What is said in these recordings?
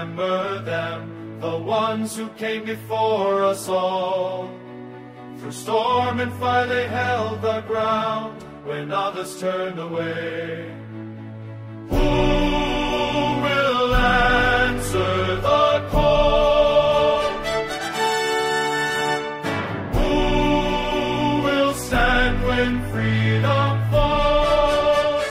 remember them, the ones who came before us all. Through storm and fire they held the ground when others turned away. Who will answer the call? Who will stand when freedom falls?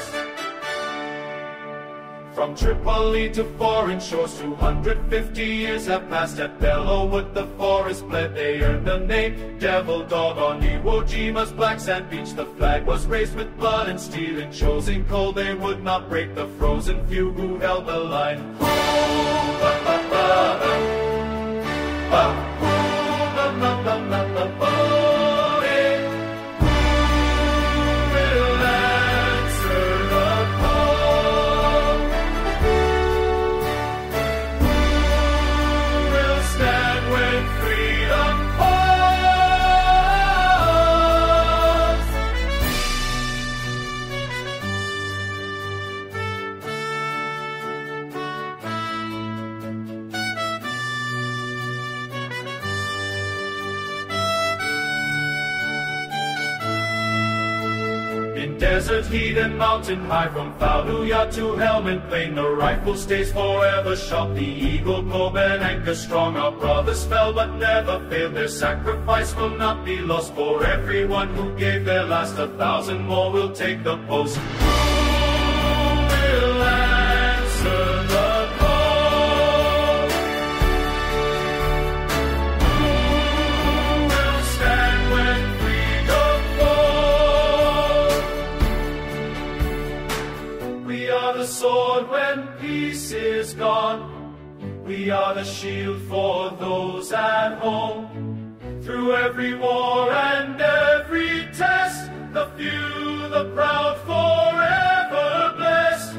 From Tripoli to foreign shores, 250 years have passed. At Bellewood the forest bled, they earned the name Devil Dog. On Iwo Jima's black sand beach the flag was raised with blood and steel. In chosen cold they would not break the frozen few who held the line. In desert heat and mountain high, from Fallujah to Helmand Plain, the rifle stays forever sharp, the eagle globe and anchor strong. Our brothers fell but never failed, their sacrifice will not be lost. For everyone who gave their last, 1,000 more will take the post. Who will answer the call? Who will stand when freedom falls? We are the sword when peace is gone. We are the shield for those at home. Through every war and every test, the few, the proud, forever blessed.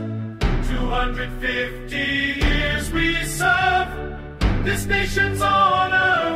250 years we serve this nation's honor